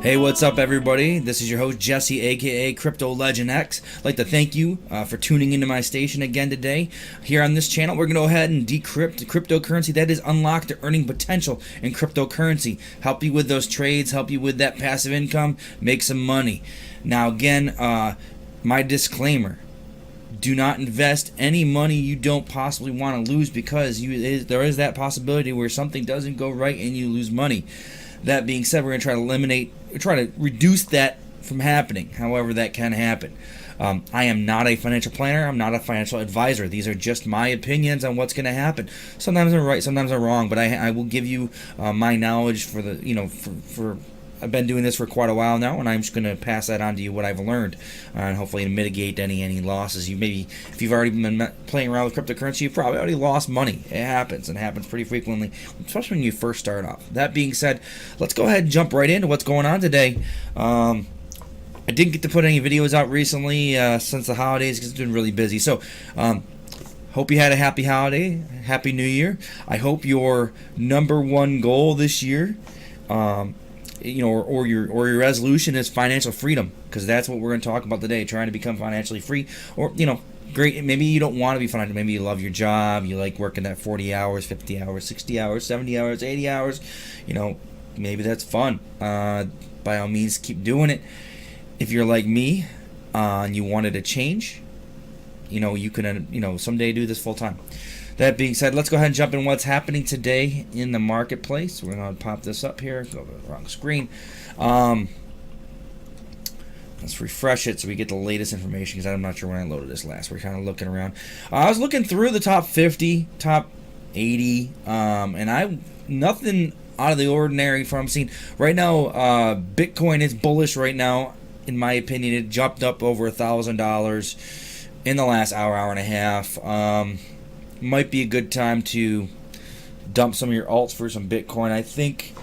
Hey, what's up, everybody? This is your host, Jesse, aka LegendX. I'd like to thank you for tuning into my station again today. Here on this channel, we're going to go ahead and decrypt cryptocurrency that is unlocked to earning potential in cryptocurrency. Help you with those trades, help you with that passive income, make some money. Now, again, my disclaimer. Do not invest any money you don't possibly want to lose, because there is that possibility where something doesn't go right and you lose money. That being said, we're going to try to reduce that from happening, however that can happen. I am not a financial planner. I'm not a financial advisor. These are just my opinions on what's going to happen. Sometimes I'm right, sometimes I'm wrong, but I will give you my knowledge for the, for I've been doing this for quite a while now, and I'm just going to pass that on to you, what I've learned, and hopefully to mitigate any losses. If you've already been playing around with cryptocurrency, you've probably already lost money. It happens, and happens pretty frequently, especially when you first start off. That being said, let's go ahead and jump right into what's going on today. I didn't get to put any videos out recently since the holidays because it's been really busy. So, hope you had a happy holiday, happy New Year. I hope your #1 goal this year, or your resolution is financial freedom, because that's what we're going to talk about today. Trying to become financially free, or great. Maybe you don't want to be financial. Maybe you love your job. You like working that 40 hours, 50 hours, 60 hours, 70 hours, 80 hours. Maybe that's fun. By all means, keep doing it. If you're like me, and you wanted to change, you can someday do this full time. That being said, let's go ahead and jump in what's happening today in the marketplace. We're going to pop this up here. Go to the wrong screen. Let's refresh it so we get the latest information, because I'm not sure when I loaded this last. We're kind of looking around. I was looking through the top 50, top 80, and nothing out of the ordinary from seeing. Right now, Bitcoin is bullish right now. In my opinion, it jumped up over $1,000 in the last hour and a half. Might be a good time to dump some of your alts for some Bitcoin. I think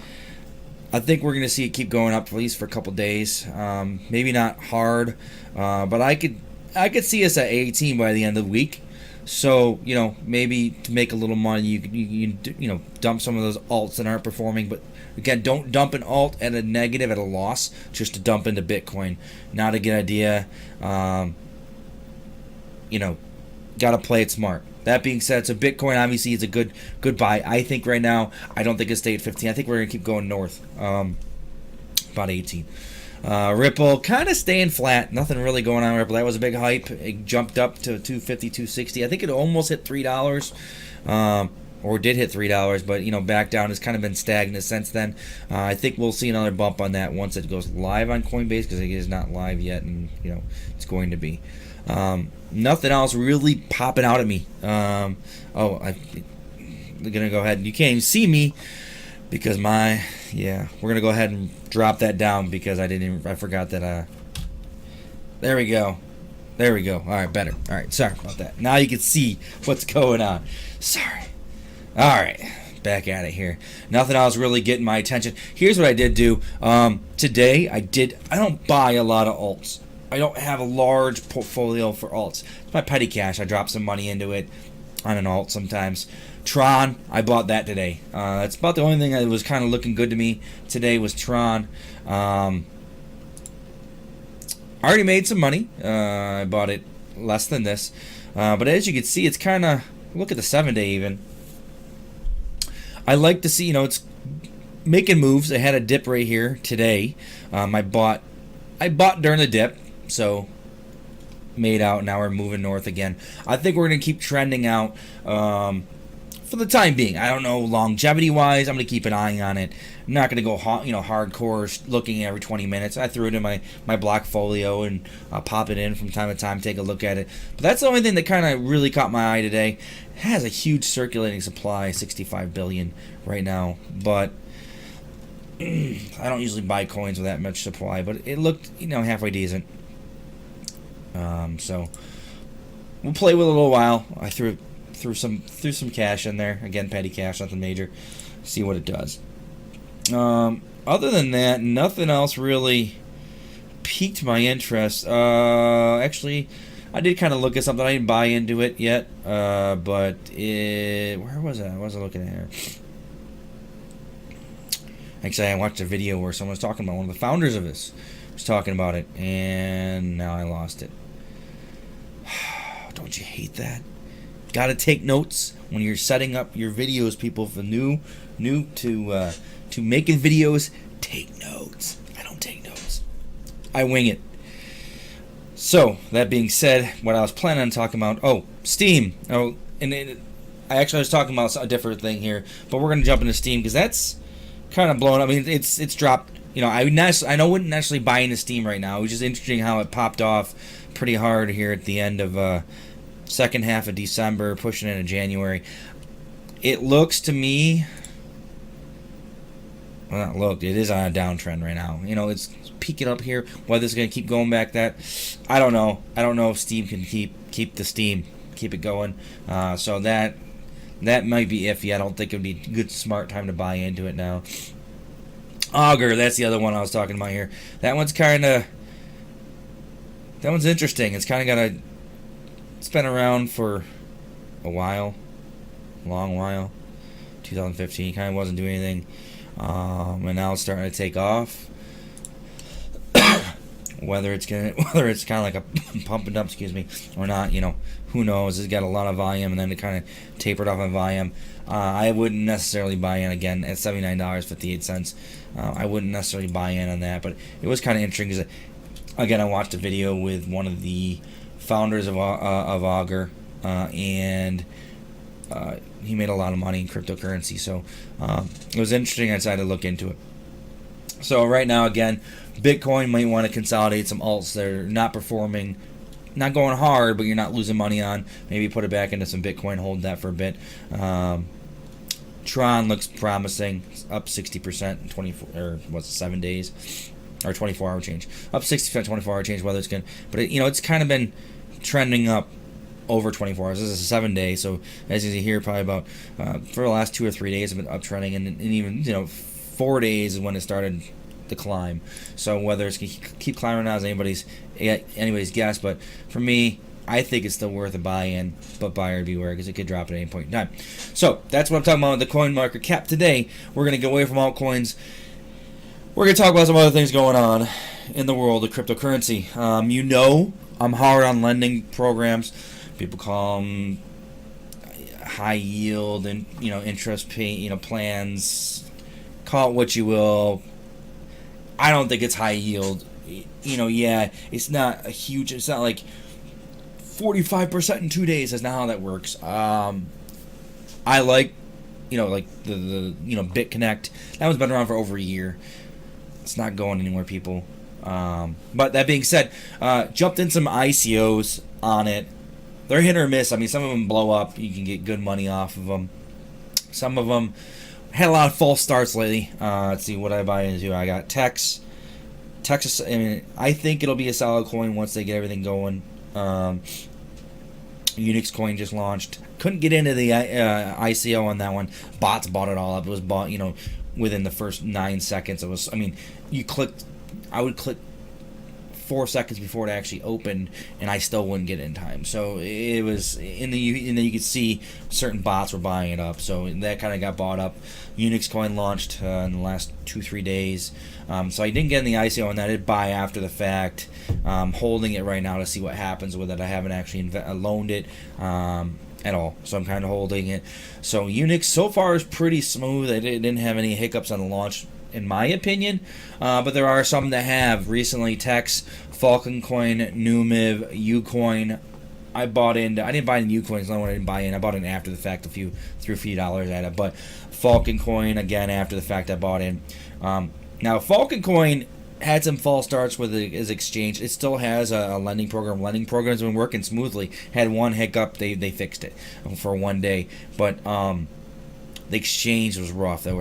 we're going to see it keep going up at least for a couple days. Maybe not hard, but I could see us at 18 by the end of the week. So maybe to make a little money, you dump some of those alts that aren't performing. But again, don't dump an alt at a negative, at a loss, just to dump into Bitcoin. Not a good idea. Got to play it smart. That being said, so Bitcoin obviously is a good buy. I think right now, I don't think it'll stay at 15. I think we're going to keep going north. About 18. Ripple kind of staying flat. Nothing really going on with Ripple. That was a big hype. It jumped up to 250, 260. I think it almost hit $3. Or did hit $3, but back down. Has kind of been stagnant since then. I think we'll see another bump on that once it goes live on Coinbase, because it is not live yet, and it's going to be. Nothing else really popping out at me. I'm gonna go ahead. You can't even see me because we're gonna go ahead and drop that down, because I forgot that. There we go. All right, better. All right, sorry about that. Now you can see what's going on. Sorry. All right, back at it here. Nothing else really getting my attention. Here's what I did do today. I don't buy a lot of alts. I don't have a large portfolio for alts. It's my petty cash. I drop some money into it on an alt sometimes. Tron, I bought that today. That's about the only thing that was kind of looking good to me today was Tron. I already made some money. I bought it less than this. But as you can see, it's kind of, look at the 7-day even. I like to see, it's making moves. I had a dip right here today. I bought during the dip. So made out. Now we're moving north again. I think we're going to keep trending out for the time being. I don't know longevity wise. I'm going to keep an eye on it. I'm not going to go hardcore looking every 20 minutes. I threw it in my block folio, and I'll pop it in from time to time, take a look at it. But that's the only thing that kind of really caught my eye today. It has a huge circulating supply, 65 billion right now, but I don't usually buy coins with that much supply, but it looked halfway decent. So we'll play with it a little while. I threw some cash in there. Again, petty cash, nothing major. See what it does. Other than that, nothing else really piqued my interest. Actually, I did kind of look at something. I didn't buy into it yet, but where was I? What was I looking at here? Actually, I watched a video where someone was talking about, one of the founders of this was talking about it, and now I lost it. Don't you hate that? Got to take notes when you're setting up your videos, people. For new to making videos, take notes. I don't take notes. I wing it. So that being said, what I was planning on talking about, Steam. I was talking about a different thing here, but we're gonna jump into Steam because that's kind of blown up. I mean, it's dropped. You know, I wouldn't necessarily buy into Steam right now. It was just interesting how it popped off pretty hard here at the end of second half of December, pushing into January. It looks to me, well, not looked. It is on a downtrend right now. You know, it's peaking up here. Whether it's going to keep going back, that I don't know. I don't know if Steam can keep the steam, keep it going. So that might be iffy. I don't think it would be a good, smart time to buy into it now. Augur, that's the other one I was talking about here. That one's interesting. It's kind of it's been around for a while, long while. 2015, kind of wasn't doing anything, and now it's starting to take off. Whether it's kind of like a pump and dump, or not, you know, who knows? It's got a lot of volume, and then it kind of tapered off on volume. I wouldn't necessarily buy in again at $79.58. I wouldn't necessarily buy in on that, but it was kind of interesting because, again, I watched a video with one of the founders of Augur, and he made a lot of money in cryptocurrency, so it was interesting. I decided to look into it. So right now, again, Bitcoin might want to consolidate some alts that are not performing, not going hard, but you're not losing money on. Maybe put it back into some Bitcoin, hold that for a bit. Tron looks promising, up 60% in 7 days, or 24-hour change, up 60% 24-hour change. Whether it's good, but it's kind of been trending up over 24 hours. This is a 7 day, so as you see here, probably about for the last 2 or 3 days, have been uptrending, and even 4 days is when it started to climb. So whether it's going to keep climbing or not is anybody's guess. But for me, I think it's still worth a buy-in, but buyer beware because it could drop at any point in time. So that's what I'm talking about with the coin market cap today. We're going to go away from altcoins. We're going to talk about some other things going on in the world of cryptocurrency. I'm hard on lending programs. People call them high yield and interest pay plans. Call it what you will. I don't think it's high yield. It's not a huge. It's not like 45% in 2 days. That's not how that works. I like, like the BitConnect. That one's been around for over a year. It's not going anywhere, people. But that being said, jumped in some ICOs on it. They're hit or miss. I mean, some of them blow up. You can get good money off of them. Some of them had a lot of false starts lately. Let's see what I buy into. I got Texas. I mean, I think it'll be a solid coin once they get everything going. Unix coin just launched. Couldn't get into the ICO on that one. Bots bought it all up. It was bought, within the first 9 seconds. It was. I mean, I would click 4 seconds before it actually opened, and I still wouldn't get it in time. So it was and then you could see certain bots were buying it up. So that kind of got bought up. Unix coin launched in the last 2-3 days. So I didn't get in the ICO on that. I did buy after the fact. Holding it right now to see what happens with it. I haven't actually loaned it at all, so I'm kind of holding it. So Unix so far is pretty smooth. I didn't have any hiccups on the launch, in my opinion, but there are some that have. Recently, Tex, Falcon Coin, Numiv, Ucoin. I didn't buy in Ucoin, so I didn't buy in. I bought in after the fact, threw a few dollars at it. But Falcon Coin, again, after the fact, I bought in. Now, Falcon Coin had some false starts with his exchange. It still has a lending program. Lending program's been working smoothly. Had one hiccup, they fixed it for 1 day. But the exchange was rough. It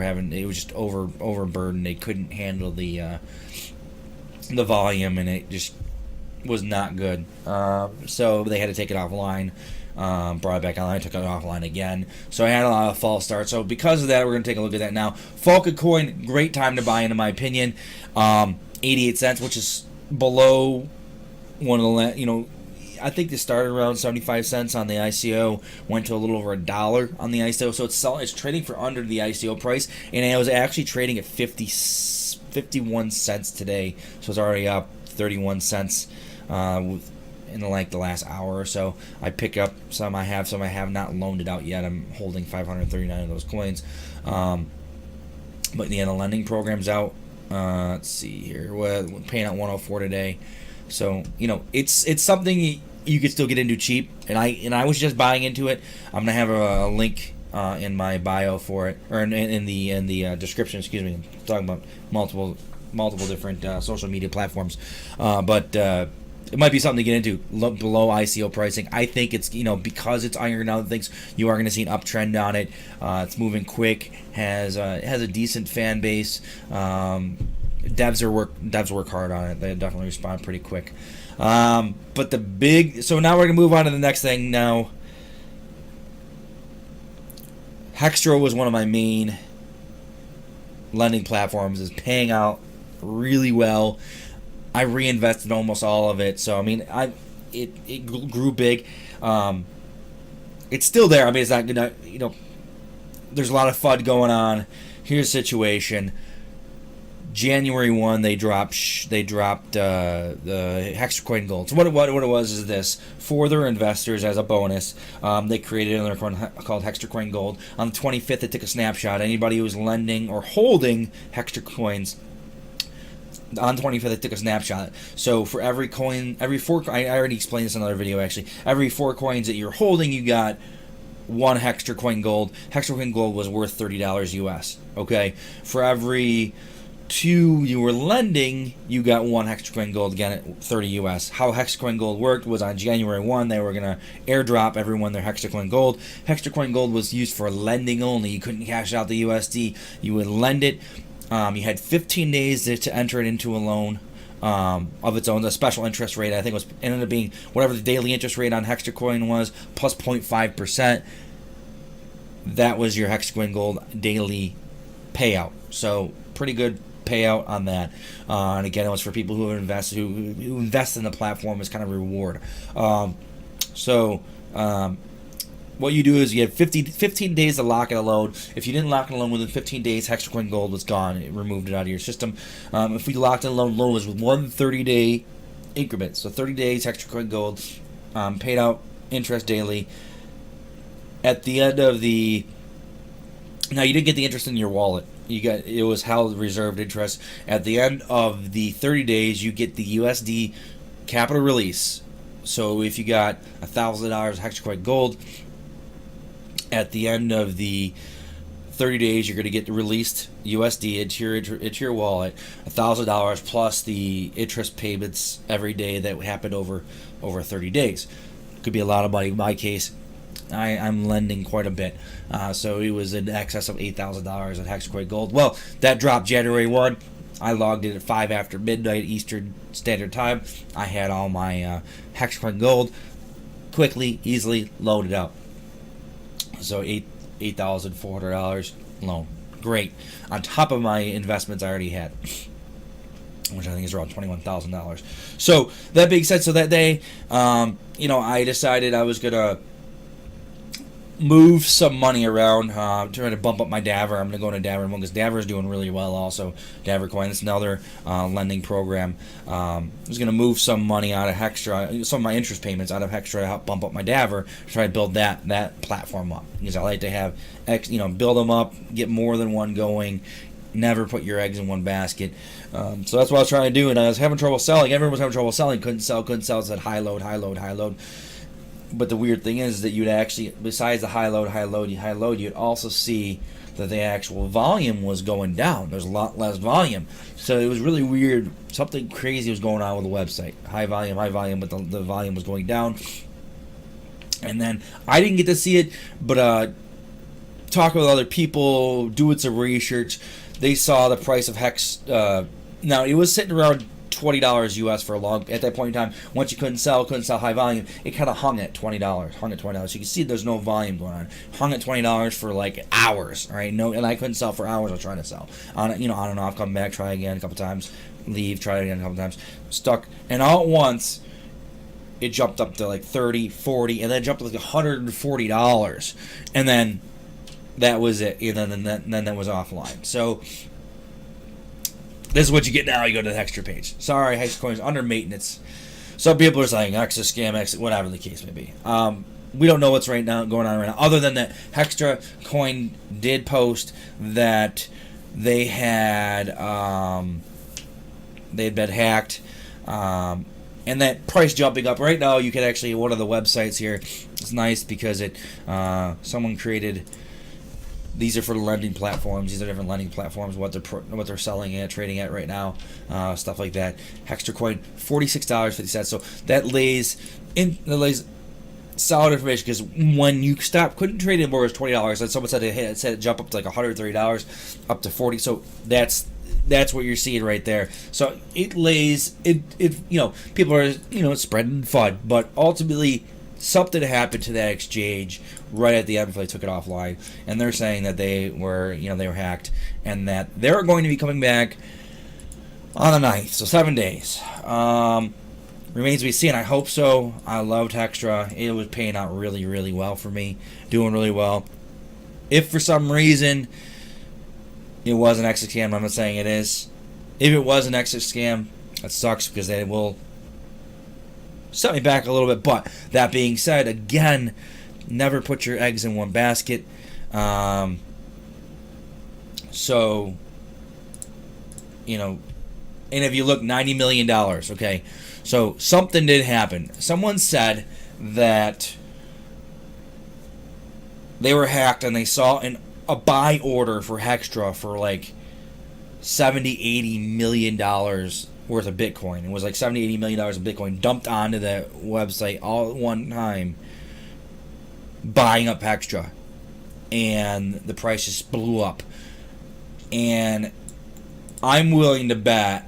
was just overburdened. They couldn't handle the volume, and it just was not good. So they had to take it offline. Brought it back online, took it offline again. So I had a lot of false starts. So because of that, we're going to take a look at that now. Falcon Coin, great time to buy in my opinion. 88 cents, which is below one of the, I think they started around 75 cents on the ICO, went to a little over $1 on the ICO. So it's trading for under the ICO price, and it was actually trading at 51 cents today. So it's already up 31 cents in the last hour or so. I pick up some. I have some. I have not loaned it out yet. I'm holding 539 of those coins. But yeah, the lending program's out. Let's see here. We're paying out 104 today. So it's something you could still get into cheap. And I was just buying into it. I'm gonna have a link in my bio for it, or in the description. Excuse me. I'm talking about multiple different social media platforms. But it might be something to get into below ICO pricing. I think it's because it's ironed out things, you are going to see an uptrend on it. It's moving quick, has a decent fan base. Devs work hard on it. They definitely respond pretty quick. So now we're going to move on to the next thing. Now, Hextra was one of my main lending platforms. Is paying out really well. I reinvested almost all of it, so I mean, it grew big. It's still there. I mean, it's not gonna, there's a lot of FUD going on. Here's the situation. January 1, they dropped the Hextracoin Gold. So what it was is this: for their investors as a bonus, they created another coin called Hextracoin Gold. On the 25th, they took a snapshot. Anybody who was lending or holding Hextra coins. On 25th, they took a snapshot. So for every coin, I already explained this in another video actually. Every 4 coins that you're holding, you got 1 Hextracoin Gold. Hextracoin Gold was worth $30 US. Okay, for every 2 you were lending, you got 1 Hextracoin Gold, again at 30 US. How Hextracoin Gold worked was on January 1, they were gonna airdrop everyone their Hextracoin Gold. Hextracoin Gold was used for lending only. You couldn't cash out the USD. You would lend it. You had 15 days to enter it into a loan of its own. The special interest rate, I think, ended up being whatever the daily interest rate on Hextracoin was, plus 0.5%. That was your Hextracoin Gold daily payout. So pretty good payout on that. And again, it was for people who invest in the platform as kind of reward. What you do is you have 15 days to lock in a loan. If you didn't lock in a loan within 15 days, Hextracoin Gold was gone. It removed it out of your system. If we locked in a loan was with 1 30-day increment. So 30 days, Hextracoin Gold, paid out interest daily. At the end of the... Now, you didn't get the interest in your wallet. It was held reserved interest. At the end of the 30 days, you get the USD capital release. So if you got $1,000 Hextracoin Gold, at the end of the 30 days, you're going to get the released USD into your wallet, $1,000 plus the interest payments every day that happened over 30 days. Could be a lot of money. In my case, I'm lending quite a bit, so it was in excess of $8,000 at Hextracoin Gold. Well, that dropped January 1. I logged in at 5 after midnight Eastern Standard Time. I had all my Hextracoin Gold quickly, easily loaded out. So $8,400 loan. Great. On top of my investments I already had, which I think is around $21,000. So that being said, so that day, I decided I was gonna move some money around, trying to bump up my Daver. I'm going to go into Daver because Daver is doing really well also. Daver Coin, that's another lending program. I was going to move some money out of Hextra, some of my interest payments out of Hextra to help bump up my Daver, to try to build that platform up. Because I like to have, build them up, get more than one going, never put your eggs in one basket. So that's what I was trying to do, and I was having trouble selling. Everyone was having trouble selling, couldn't sell. It said high load. But the weird thing is that you'd actually, besides the high load, you'd also see that the actual volume was going down. There's a lot less volume. So it was really weird. Something crazy was going on with the website. High volume, but the volume was going down. And then I didn't get to see it, but talking with other people, doing some research, they saw the price of Hex. Now, it was sitting around $20 US for a long, at that point in time. Once you couldn't sell high volume, it kind of hung at $20. So you can see there's no volume going on. Hung at $20 for like hours, right? No, and I couldn't sell for hours. I was trying to sell on it, on and off, come back, try again a couple times, leave, try it again a couple times, stuck, and all at once it jumped up to like 30, 40, and then it jumped to like $140, and then that was it. And then that was offline. So this is what you get now. You go to the Hextra page. Sorry, Hexcoin's under maintenance. Some people are saying X is scam, X, whatever the case may be. We don't know what's going on right now, other than that Hextra Coin did post that they had been hacked, and that price jumping up right now. You can actually, one of the websites here, it's nice because it someone created. These are for the lending platforms. These are different lending platforms. What they're selling at, trading at right now, stuff like that. Hextra Coin, $46.50. So that lays solid information, because when you couldn't trade anymore, it was $20. And someone said it jump up to like $130, up to $40. So that's what you're seeing right there. So it lays it. People are spreading FUD, but ultimately something happened to that exchange right at the end before they took it offline, and they're saying that they were hacked, and that they're going to be coming back on the 9th, so 7 days. Remains to be seen. I hope so. I loved Hextra. It was paying out really, really well for me, doing really well. If for some reason it was an exit scam, I'm not saying it is. If it was an exit scam, that sucks, because they will set me back a little bit. But that being said, again, never put your eggs in one basket. So, and if you look, $90 million, okay? So something did happen. Someone said that they were hacked and they saw a buy order for Hextra for like $70-80 million worth of Bitcoin. It was like $70-80 million of Bitcoin dumped onto the website all at one time, buying up Hextra, and the price just blew up. And I'm willing to bet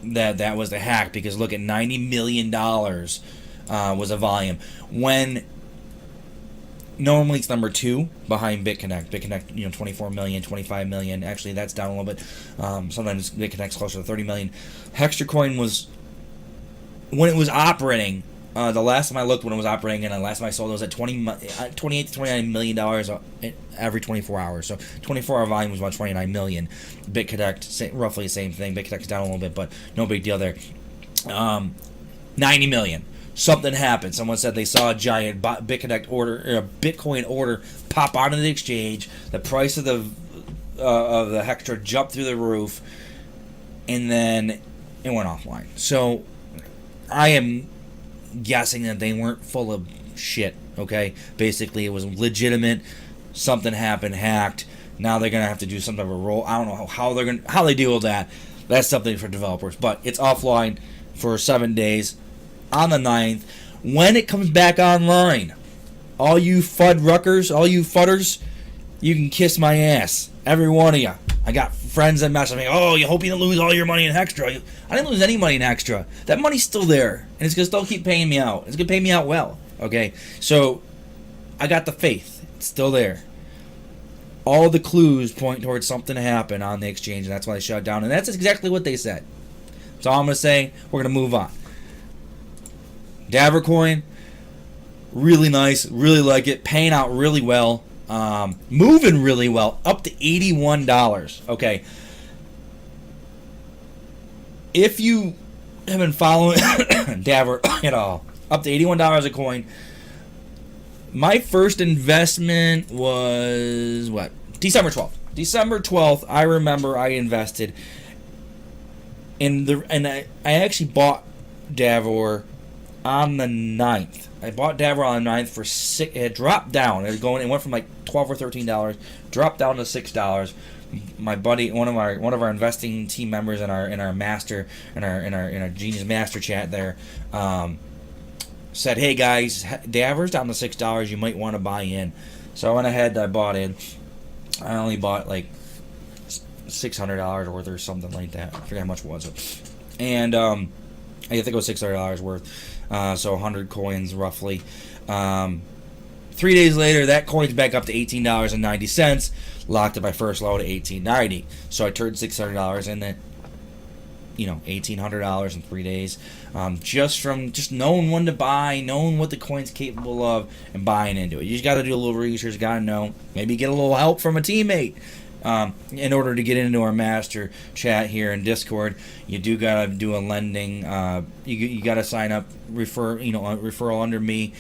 that was the hack, because look at $90 million was a volume, when normally it's number 2 behind BitConnect. BitConnect, 24 million, 25 million. Actually, that's down a little bit. Sometimes BitConnect's closer to 30 million. Hextra Coin was, when it was operating, the last time I looked when it was operating, and the last time I sold it, was at $28 to $29 million every 24 hours. So 24-hour volume was about $29 million. BitConnect, roughly the same thing. BitConnect's down a little bit, but no big deal there. $90 million. Something happened. Someone said they saw a giant BitConnect order, or a Bitcoin order, pop onto the exchange. The price of the Hextra jumped through the roof, and then it went offline. So I am guessing that they weren't full of shit. Okay, basically it was legitimate. Something happened, hacked. Now they're gonna have to do some type of roll. I don't know how they deal with that. That's something for developers. But it's offline for 7 days. On the 9th, when it comes back online, all you FUD-ruckers, all you fudders, you can kiss my ass. Every one of you. I got friends that message me, oh, you hope you didn't lose all your money in Hextra. I didn't lose any money in Hextra. That money's still there, and it's going to still keep paying me out. It's going to pay me out well, okay? So, I got the faith. It's still there. All the clues point towards something to happen on the exchange, and that's why they shut down. And that's exactly what they said. So all I'm going to say, we're going to move on. Davercoin, really nice, really like it, paying out really well, moving really well, up to $81. Okay, if you have been following Daver at all, up to $81 a coin. My first investment was what? December 12th. December 12th, I remember I invested in I actually bought Davor on the 9th. I bought Davor on the 9th for $6. It dropped down. It went from like $12 or $13, dropped down to $6. My buddy, one of our investing team members in our Genius Master chat there, said, "Hey guys, Davor's down to $6. You might want to buy in." So I went ahead. I bought in. I only bought like $600 worth or something like that. I forget how much it was. And I think it was $600 worth. So 100 coins roughly. 3 days later, that coin's back up to $18.90. Locked at my first low to $18.90. So I turned $600 in it. $1,800 in 3 days, just from just knowing when to buy, knowing what the coin's capable of, and buying into it. You just got to do a little research. Got to know. Maybe get a little help from a teammate. In order to get into our master chat here in Discord, you do gotta do a lending. You gotta sign up, referral under me,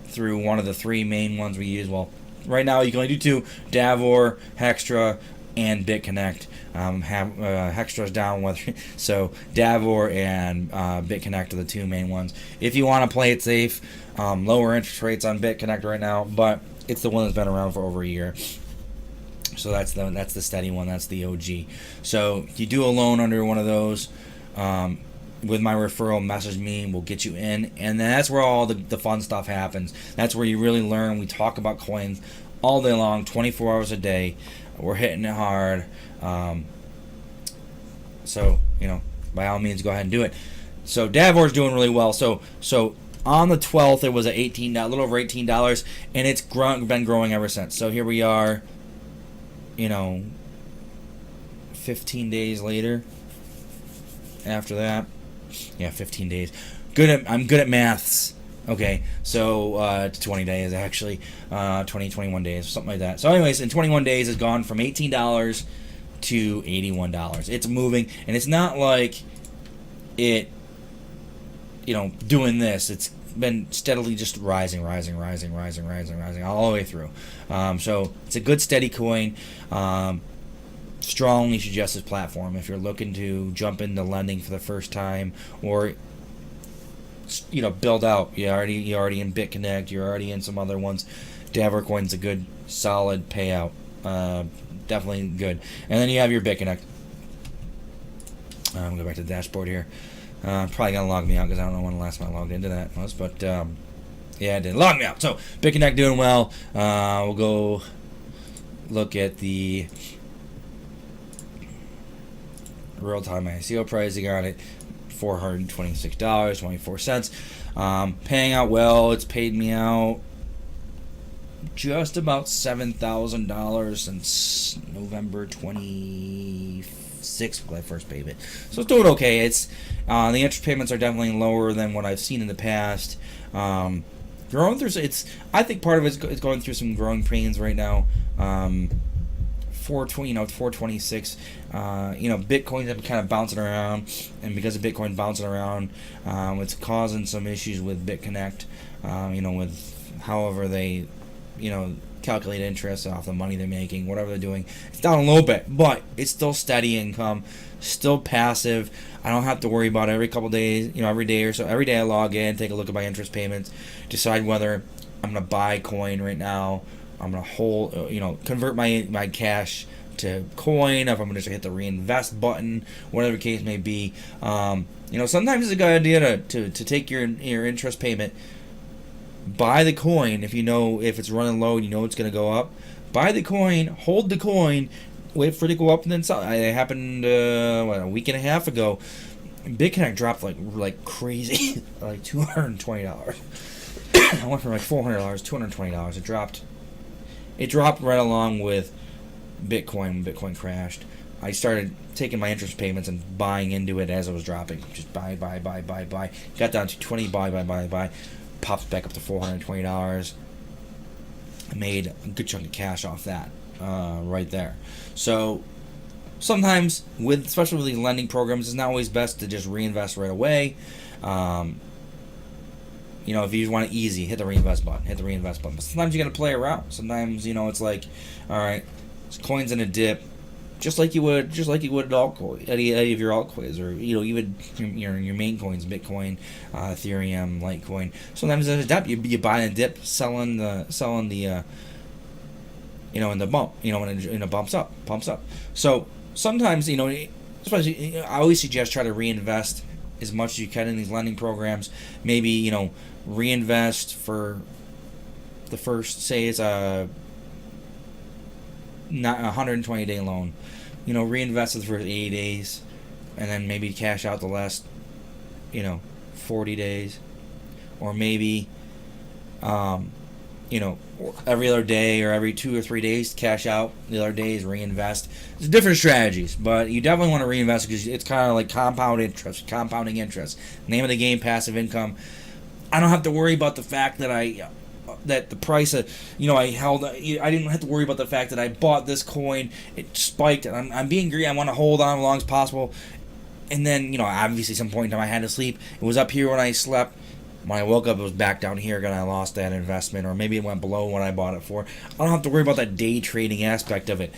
through one of the 3 main ones we use. Well, right now you can only do 2: Davor, Hextra, and BitConnect. Hextra's down with, so Davor and BitConnect are the 2 main ones. If you want to play it safe, lower interest rates on BitConnect right now, but it's the one that's been around for over a year. So that's the steady one. That's the OG. So you do a loan under one of those, with my referral, message me, and we'll get you in. And that's where all the fun stuff happens. That's where you really learn. We talk about coins all day long, 24 hours a day. We're hitting it hard. So by all means, go ahead and do it. So Davor's doing really well. So on the 12th, it was a little over $18, and it's been growing ever since. So here we are. 15 days later. After that, 15 days. I'm good at maths. Okay, so 20 days actually, 21 days, something like that. So, anyways, in 21 days, it's gone from $18 to $81. It's moving, and it's not like it, doing this. It's been steadily just rising all the way through. So it's a good steady coin. Strongly suggest this platform if you're looking to jump into lending for the first time, or build out. You're already in BitConnect. You're already in some other ones. Davor coin's a good solid payout. Definitely good. And then you have your BitConnect. I'm gonna go back to the dashboard here. Probably gonna log me out because I don't know when the last time I logged into that was, but yeah, it did log me out. So BitConnect doing well. We'll go look at the real-time ICO pricing on it. $426.24. Paying out well. It's paid me out just about $7,000 since November 26th when I first paid it. So it's doing okay. It's the interest payments are definitely lower than what I've seen in the past. Growing through, I think part of it's going through some growing pains right now. 426. Bitcoin's been kind of bouncing around, and because of Bitcoin bouncing around, it's causing some issues with BitConnect. With however they, calculate interest off the money they're making, whatever they're doing. It's down a little bit, but it's still steady income, still passive. I don't have to worry about it every couple days, every day or so. Every day I log in, take a look at my interest payments, decide whether I'm going to buy coin right now. I'm going to hold, convert my cash to coin, if I'm going to just hit the reinvest button, whatever the case may be. Sometimes it's a good idea to take your interest payment, buy the coin if if it's running low and it's going to go up. Buy the coin, hold the coin, wait for it to go up, and then sell. It happened a week and a half ago. BitConnect dropped like crazy, like $220. I went from like $400, $220. It dropped right along with Bitcoin when Bitcoin crashed. I started taking my interest payments and buying into it as it was dropping. Just buy. Got down to 20, buy. Pops back up to $420. I made a good chunk of cash off that right there. So sometimes, especially with these lending programs, it's not always best to just reinvest right away. If you want it easy, hit the reinvest button. But sometimes you got to play around. Sometimes, it's like, all right, this coin's in a dip, just like you would an altcoin, any of your altcoins, or even your main coins, Bitcoin, Ethereum, Litecoin. Sometimes there's a dip. You buy a dip, selling the in the bump, when it pumps up. So sometimes, especially, I always suggest try to reinvest as much as you can in these lending programs. Maybe, reinvest for the first, say it's a 120-day loan. Reinvest for the first 80 days, and then maybe cash out the last, 40 days. Or maybe, you know, every other day or every 2 or 3 days, cash out. The other days, reinvest. There's different strategies, but you definitely want to reinvest because it's kind of like compounding interest. Name of the game, passive income. I don't have to worry about the fact that that the price of, I didn't have to worry about the fact that I bought this coin, it spiked, and I'm being greedy. I want to hold on as long as possible. And then, obviously some point in time I had to sleep. It was up here when I slept. When I woke up, it was back down here, and I lost that investment, or maybe it went below what I bought it for. I don't have to worry about that day trading aspect of it.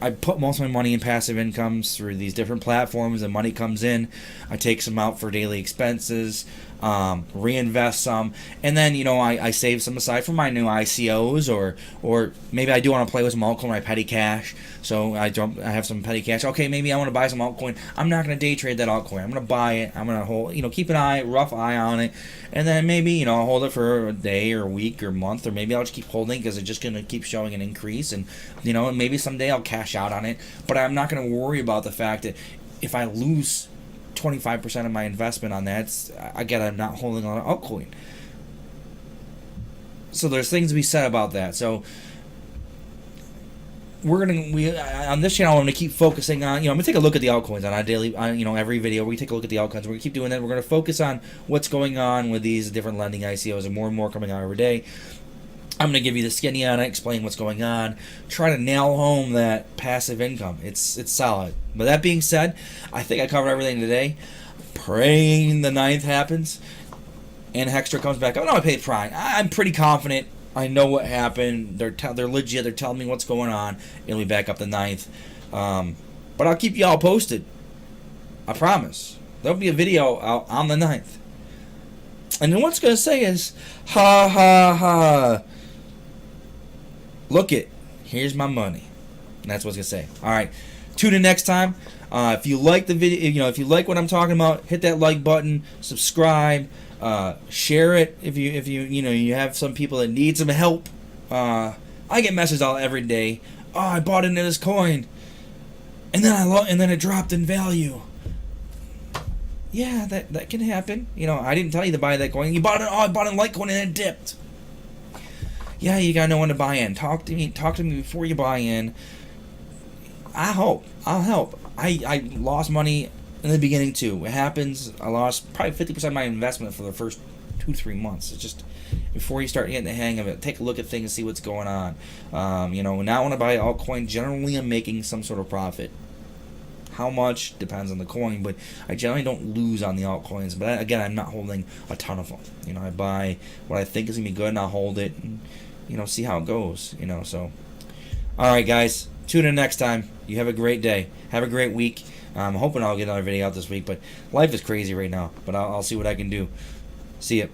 I put most of my money in passive incomes through these different platforms. The money comes in, I take some out for daily expenses, reinvest some, and then I save some aside for my new ICOs, or maybe I do want to play with some altcoin, my petty cash. So I have some petty cash. Okay, maybe I want to buy some altcoin. I'm not going to day trade that altcoin. I'm going to buy it. I'm going to hold, keep an rough eye on it, and then maybe I'll hold it for a day or a week or month, or maybe I'll just keep holding because it's just going to keep showing an increase, and maybe someday I'll cash out on it. But I'm not going to worry about the fact that if I lose 25% of my investment on that, again, I'm not holding on an altcoin. So there's things to be said about that. So on this channel, I'm gonna keep focusing on, I'm gonna take a look at the altcoins on our daily, every video. We take a look at the altcoins. We're gonna keep doing that. We're gonna focus on what's going on with these different lending ICOs, and more coming out every day. I'm going to give you the skinny on it, explain what's going on, try to nail home that passive income. It's solid. But that being said, I think I covered everything today. Praying the 9th happens and Hextra comes back. I'm not praying. I'm pretty confident. I know what happened. They're legit. They're telling me what's going on. It'll be back up the 9th. But I'll keep you all posted. I promise. There'll be a video out on the 9th. And then what's going to say is, ha ha ha. Look it, here's my money. And that's what's gonna say. All right, tune in next time. If you like the video, if you like what I'm talking about, hit that like button, subscribe, share it. If you have some people that need some help. I get messages every day. Oh, I bought into this coin, and then it dropped in value. Yeah, that can happen. I didn't tell you to buy that coin. You bought it. Oh, I bought in Litecoin and it dipped. Yeah, you gotta know when to buy in. Talk to me before you buy in. I'll help. I lost money in the beginning too. It happens. I lost probably 50% of my investment for the first 2-3 months. It's just before you start getting the hang of it, take a look at things and see what's going on. Now when I buy altcoin, generally I'm making some sort of profit. How much depends on the coin, but I generally don't lose on the altcoins. But again, I'm not holding a ton of them. I buy what I think is gonna be good, and I'll hold it, and see how it goes. So, all right, guys, tune in next time. You have a great day. Have a great week. I'm hoping I'll get another video out this week, but life is crazy right now. But I'll see what I can do. See ya.